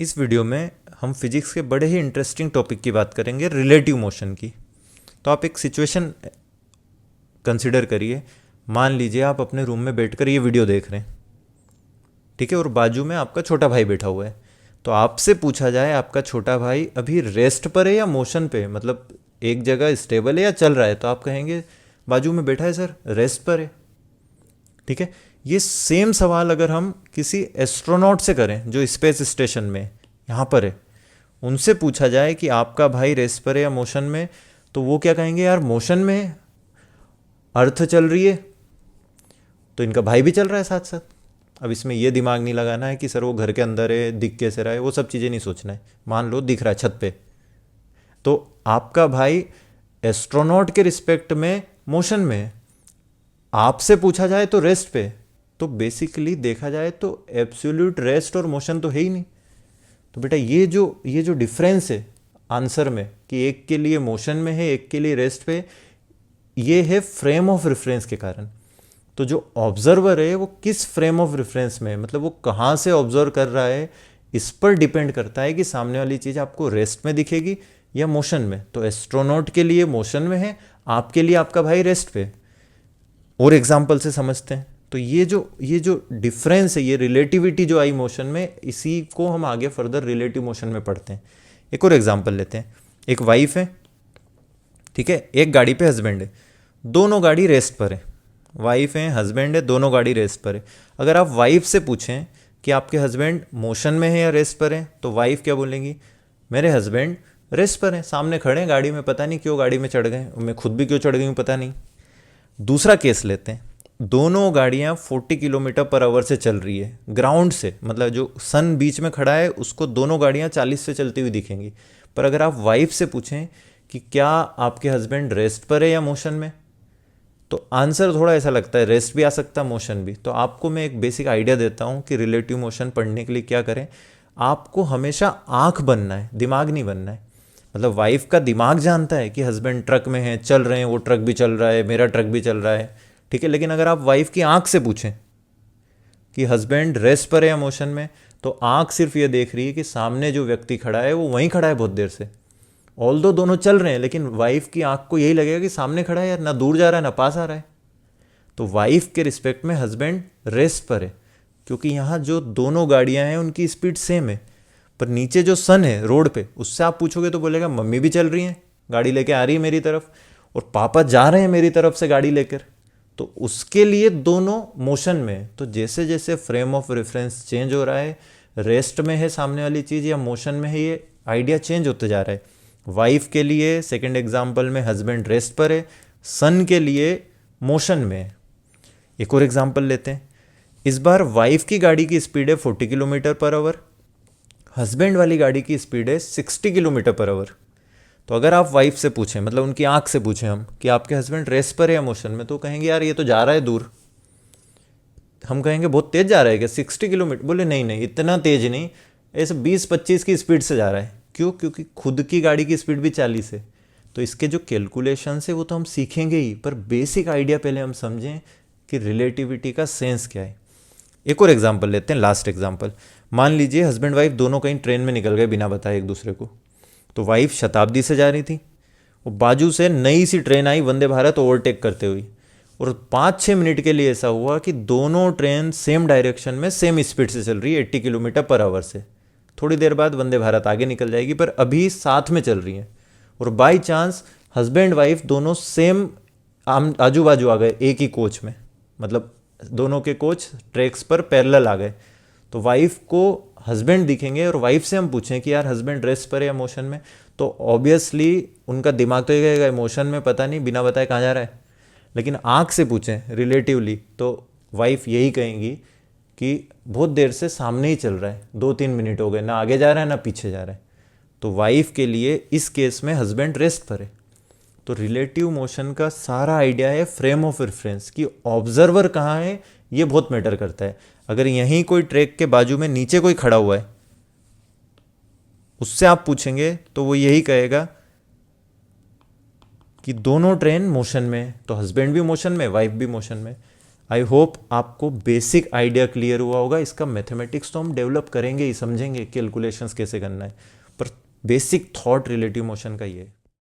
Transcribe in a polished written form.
इस वीडियो में हम फिजिक्स के बड़े ही इंटरेस्टिंग टॉपिक की बात करेंगे, रिलेटिव मोशन की। तो आप एक सिचुएशन कंसिडर करिए। मान लीजिए आप अपने रूम में बैठकर ये वीडियो देख रहे हैं, ठीक है, और बाजू में आपका छोटा भाई बैठा हुआ है। तो आपसे पूछा जाए आपका छोटा भाई अभी रेस्ट पर है या मोशन पे, मतलब एक जगह स्टेबल है या चल रहा है, तो आप कहेंगे बाजू में बैठा है सर, रेस्ट पर है। ठीक है। ये सेम सवाल अगर हम किसी एस्ट्रोनॉट से करें जो स्पेस स्टेशन में यहाँ पर है, उनसे पूछा जाए कि आपका भाई रेस्ट पर है या मोशन में, तो वो क्या कहेंगे, यार मोशन में है, अर्थ चल रही है तो इनका भाई भी चल रहा है साथ साथ। अब इसमें ये दिमाग नहीं लगाना है कि सर वो घर के अंदर है, दिख कैसे रहा है, वो सब चीज़ें नहीं सोचना है। मान लो दिख रहा है छत पे, तो आपका भाई एस्ट्रोनॉट के रिस्पेक्ट में मोशन में है, आपसे पूछा जाए तो रेस्ट पे। तो बेसिकली देखा जाए तो एब्सोल्यूट रेस्ट और मोशन तो है ही नहीं। तो बेटा ये जो डिफरेंस है आंसर में कि एक के लिए मोशन में है, एक के लिए रेस्ट पे, ये है फ्रेम ऑफ रेफरेंस के कारण। तो जो ऑब्जर्वर है वो किस फ्रेम ऑफ रेफरेंस में है, मतलब वो कहाँ से ऑब्जर्व कर रहा है, इस पर डिपेंड करता है कि सामने वाली चीज़ आपको रेस्ट में दिखेगी या मोशन में। तो एस्ट्रोनॉट के लिए मोशन में है, आपके लिए आपका भाई रेस्ट पे। और एग्जाम्पल से समझते हैं। तो ये जो डिफरेंस है, ये रिलेटिविटी जो आई मोशन में, इसी को हम आगे फर्दर रिलेटिव मोशन में पढ़ते हैं। एक और एग्जाम्पल लेते हैं। एक वाइफ है, ठीक है, एक गाड़ी पे हस्बैंड है, दोनों गाड़ी रेस्ट पर है। वाइफ है, हस्बैंड है, दोनों गाड़ी रेस्ट पर है। अगर आप वाइफ से पूछें कि आपके हस्बैंड मोशन में है या रेस्ट पर है, तो वाइफ क्या बोलेंगी, मेरे हस्बैंड रेस्ट पर हैं, सामने खड़े हैं गाड़ी में, पता नहीं क्यों गाड़ी में चढ़ गए, मैं खुद भी क्यों चढ़ गई हूँ पता नहीं। दूसरा केस लेते हैं, दोनों गाड़ियाँ 40 किलोमीटर पर आवर से चल रही है ग्राउंड से, मतलब जो सन बीच में खड़ा है उसको दोनों गाड़ियाँ 40 से चलती हुई दिखेंगी। पर अगर आप वाइफ से पूछें कि क्या आपके हस्बैंड रेस्ट पर है या मोशन में, तो आंसर थोड़ा ऐसा लगता है, रेस्ट भी आ सकता है मोशन भी। तो आपको मैं एक बेसिक आइडिया देता हूँ कि रिलेटिव मोशन पढ़ने के लिए क्या करें। आपको हमेशा आँख बनना है, दिमाग नहीं बनना है। मतलब वाइफ का दिमाग जानता है कि हस्बैंड ट्रक में है, चल रहे हैं, वो ट्रक भी चल रहा है, मेरा ट्रक भी चल रहा है, ठीक है। लेकिन अगर आप वाइफ की आंख से पूछें कि हस्बैंड रेस्ट पर है या मोशन में, तो आंख सिर्फ ये देख रही है कि सामने जो व्यक्ति खड़ा है वो वहीं खड़ा है बहुत देर से। ऑल्दो दोनों चल रहे हैं, लेकिन वाइफ की आंख को यही लगेगा कि सामने खड़ा है यार, ना दूर जा रहा है ना पास आ रहा है। तो वाइफ के रिस्पेक्ट में हस्बैंड रेस्ट पर है, क्योंकि यहाँ जो दोनों गाड़ियाँ हैं उनकी स्पीड सेम है। पर नीचे जो सन है रोड पे, उससे आप पूछोगे तो बोलेगा मम्मी भी चल रही हैं, गाड़ी लेके आ रही है मेरी तरफ, और पापा जा रहे हैं मेरी तरफ से गाड़ी लेकर, तो उसके लिए दोनों मोशन में है। तो जैसे जैसे फ्रेम ऑफ रेफरेंस चेंज हो रहा है, रेस्ट में है सामने वाली चीज़ या मोशन में है, ये आइडिया चेंज होते जा रहा है। वाइफ के लिए सेकंड एग्जांपल में हस्बैंड रेस्ट पर है, सन के लिए मोशन में है। एक और एग्जांपल लेते हैं। इस बार वाइफ की गाड़ी की स्पीड है 40 किलोमीटर पर आवर, हस्बैंड वाली गाड़ी की स्पीड है 60 किलोमीटर पर आवर। तो अगर आप वाइफ से पूछें, मतलब उनकी आंख से पूछें हम कि आपके हस्बैंड रेस्ट पर है या मोशन में, तो कहेंगे यार ये तो जा रहा है दूर। हम कहेंगे बहुत तेज जा रहा है क्या, 60 किलोमीटर, बोले नहीं नहीं इतना तेज नहीं, ऐसे 20-25 की स्पीड से जा रहा है। क्यों, क्योंकि खुद की गाड़ी की स्पीड भी 40 है। तो इसके जो कैलकुलेशन है वो तो हम सीखेंगे ही, पर बेसिक आइडिया पहले हम समझें कि रिलेटिविटी का सेंस क्या है। एक और एग्जाम्पल लेते हैं, लास्ट एग्जाम्पल। मान लीजिए हस्बैंड वाइफ दोनों कहीं ट्रेन में निकल गए बिना बताए एक दूसरे को। तो वाइफ शताब्दी से जा रही थी, वो बाजू से नई सी ट्रेन आई वंदे भारत ओवरटेक करते हुई, और 5-6 मिनट के लिए ऐसा हुआ कि दोनों ट्रेन सेम डायरेक्शन में सेम स्पीड से चल रही है 80 किलोमीटर पर आवर से। थोड़ी देर बाद वंदे भारत आगे निकल जाएगी, पर अभी साथ में चल रही है। और बाई चांस हस्बैंड वाइफ दोनों सेम आजू बाजू आ गए एक ही कोच में, मतलब दोनों के कोच ट्रैक्स पर पैरेलल आ गए। तो वाइफ को हस्बैंड दिखेंगे और वाइफ से हम पूछें कि यार हस्बैंड रेस्ट पर है या मोशन में, तो ऑब्वियसली उनका दिमाग तो ये कहेगा इमोशन में, पता नहीं बिना बताए कहाँ जा रहा है। लेकिन आँख से पूछें रिलेटिवली, तो वाइफ यही कहेंगी कि बहुत देर से सामने ही चल रहा है, 2-3 मिनट हो गए, ना आगे जा रहा है ना पीछे जा रहा है। तो वाइफ के लिए इस केस में हस्बैंड रेस्ट पर है। तो रिलेटिव मोशन का सारा आइडिया है फ्रेम ऑफ रेफरेंस, कि ऑब्जर्वर कहाँ है ये बहुत मैटर करता है। अगर यहीं कोई ट्रैक के बाजू में नीचे कोई खड़ा हुआ है, उससे आप पूछेंगे तो वो यही कहेगा कि दोनों ट्रेन मोशन में, तो हस्बैंड भी मोशन में, वाइफ भी मोशन में। आई होप आपको बेसिक आइडिया क्लियर हुआ होगा। इसका मैथमेटिक्स तो हम डेवलप करेंगे ही, समझेंगे कैलकुलेशंस कैसे करना है, पर बेसिक थॉट रिलेटिव मोशन का ये है।